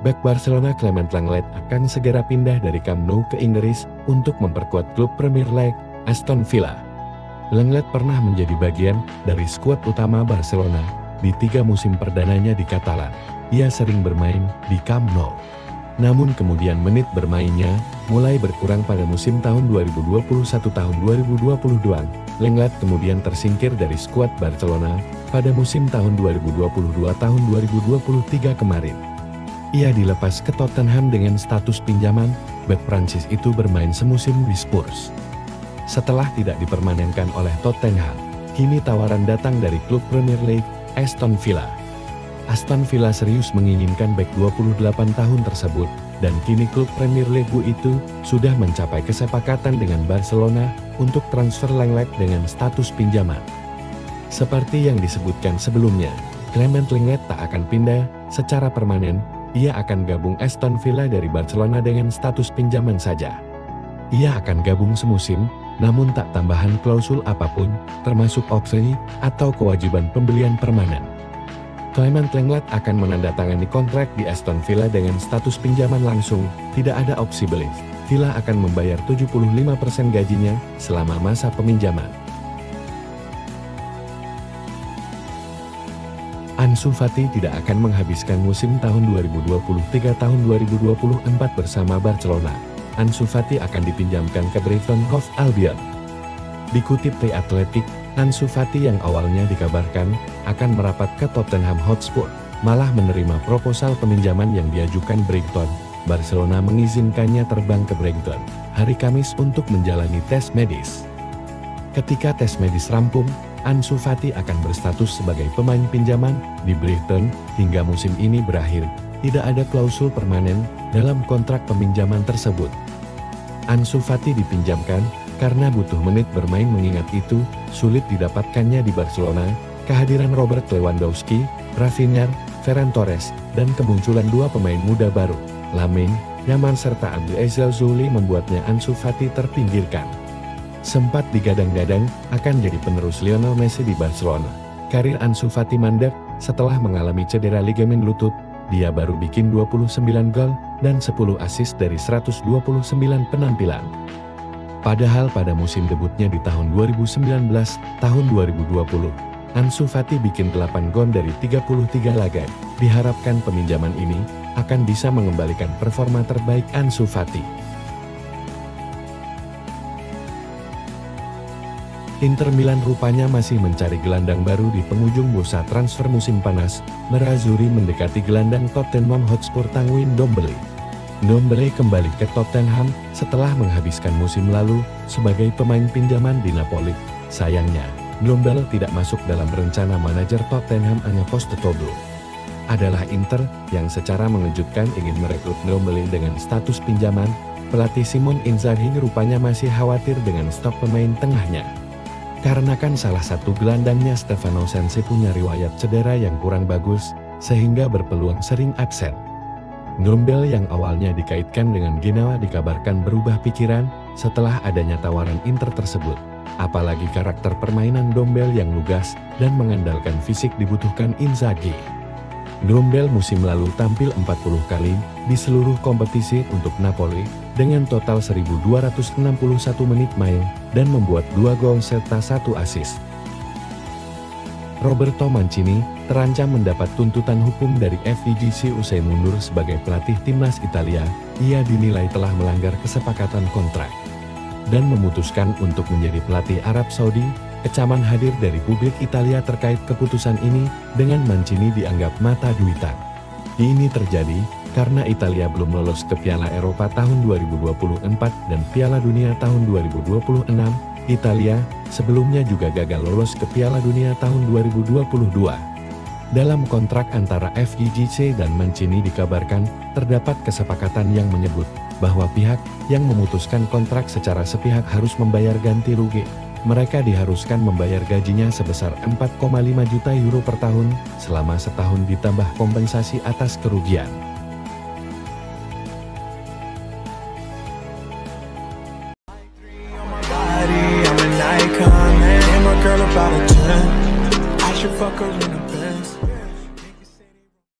bek Barcelona Clement Lenglet akan segera pindah dari Camp Nou ke Inggris untuk memperkuat klub Premier League, Aston Villa. Lenglet pernah menjadi bagian dari skuad utama Barcelona di 3 musim perdananya di Catalan. Ia sering bermain di Camp Nou. Namun kemudian menit bermainnya mulai berkurang pada musim tahun 2021-2022. Lenglet kemudian tersingkir dari skuad Barcelona pada musim tahun 2022-2023 kemarin. Ia dilepas ke Tottenham dengan status pinjaman. Bek Prancis itu bermain semusim di Spurs. Setelah tidak dipermanenkan oleh Tottenham, kini tawaran datang dari klub Premier League, Aston Villa. Aston Villa serius menginginkan bek 28 tahun tersebut, dan kini klub Premier League itu sudah mencapai kesepakatan dengan Barcelona untuk transfer Lenglet dengan status pinjaman. Seperti yang disebutkan sebelumnya, Clement Lenglet tak akan pindah secara permanen. Ia akan gabung Aston Villa dari Barcelona dengan status pinjaman saja. Ia akan gabung semusim, namun tak tambahan klausul apapun, termasuk opsi atau kewajiban pembelian permanen. Clement Lenglet akan menandatangani kontrak di Aston Villa dengan status pinjaman langsung, tidak ada opsi beli. Villa akan membayar 75% gajinya selama masa peminjaman. Ansu Fati tidak akan menghabiskan musim tahun 2023-2024 bersama Barcelona. Ansu Fati akan dipinjamkan ke Brighton Hove Albion. Dikutip The Athletic, Ansu Fati yang awalnya dikabarkan akan merapat ke Tottenham Hotspur, malah menerima proposal peminjaman yang diajukan Brighton. Barcelona mengizinkannya terbang ke Brighton hari Kamis untuk menjalani tes medis. Ketika tes medis rampung, Ansu Fati akan berstatus sebagai pemain pinjaman di Brighton hingga musim ini berakhir. Tidak ada klausul permanen dalam kontrak peminjaman tersebut. Ansu Fati dipinjamkan karena butuh menit bermain, mengingat itu sulit didapatkannya di Barcelona. Kehadiran Robert Lewandowski, Rafinha, Ferran Torres, dan kemunculan 2 pemain muda baru, Lamine Yamal serta Abdelaziz Zouli, membuatnya Ansu Fati terpinggirkan. Sempat digadang-gadang akan jadi penerus Lionel Messi di Barcelona. Karir Ansu Fati mandek setelah mengalami cedera ligamen lutut. Dia baru bikin 29 gol dan 10 assist dari 129 penampilan. Padahal pada musim debutnya di tahun 2019, tahun 2020, Ansu Fati bikin 8 gol dari 33 laga. Diharapkan peminjaman ini akan bisa mengembalikan performa terbaik Ansu Fati. Inter Milan rupanya masih mencari gelandang baru di penghujung bursa transfer musim panas. Nerazzurri mendekati gelandang Tottenham Hotspur Tanguy Ndombele. Ndombele kembali ke Tottenham setelah menghabiskan musim lalu sebagai pemain pinjaman di Napoli. Sayangnya, Ndombele tidak masuk dalam rencana manajer Tottenham Ange Postecoglou. Adalah Inter yang secara mengejutkan ingin merekrut Ndombele dengan status pinjaman. Pelatih Simone Inzaghi rupanya masih khawatir dengan stok pemain tengahnya. Karena kan salah satu gelandangnya Stefano Sensi punya riwayat cedera yang kurang bagus, sehingga berpeluang sering absen. Ndombele yang awalnya dikaitkan dengan Genoa dikabarkan berubah pikiran setelah adanya tawaran Inter tersebut. Apalagi karakter permainan Ndombele yang lugas dan mengandalkan fisik dibutuhkan Inzaghi. Ndombele musim lalu tampil 40 kali di seluruh kompetisi untuk Napoli dengan total 1.261 menit main dan membuat 2 gol serta 1 assist. Roberto Mancini terancam mendapat tuntutan hukum dari FIGC usai mundur sebagai pelatih timnas Italia. Ia dinilai telah melanggar kesepakatan kontrak dan memutuskan untuk menjadi pelatih Arab Saudi. Kecaman hadir dari publik Italia terkait keputusan ini, dengan Mancini dianggap mata duitan. Ini terjadi karena Italia belum lolos ke Piala Eropa tahun 2024 dan Piala Dunia tahun 2026. Italia sebelumnya juga gagal lolos ke Piala Dunia tahun 2022. Dalam kontrak antara FIGC dan Mancini dikabarkan terdapat kesepakatan yang menyebut bahwa pihak yang memutuskan kontrak secara sepihak harus membayar ganti rugi. Mereka diharuskan membayar gajinya sebesar 4,5 juta euro per tahun selama setahun ditambah kompensasi atas kerugian. Girl about a 10, I should fuck her in the Benz.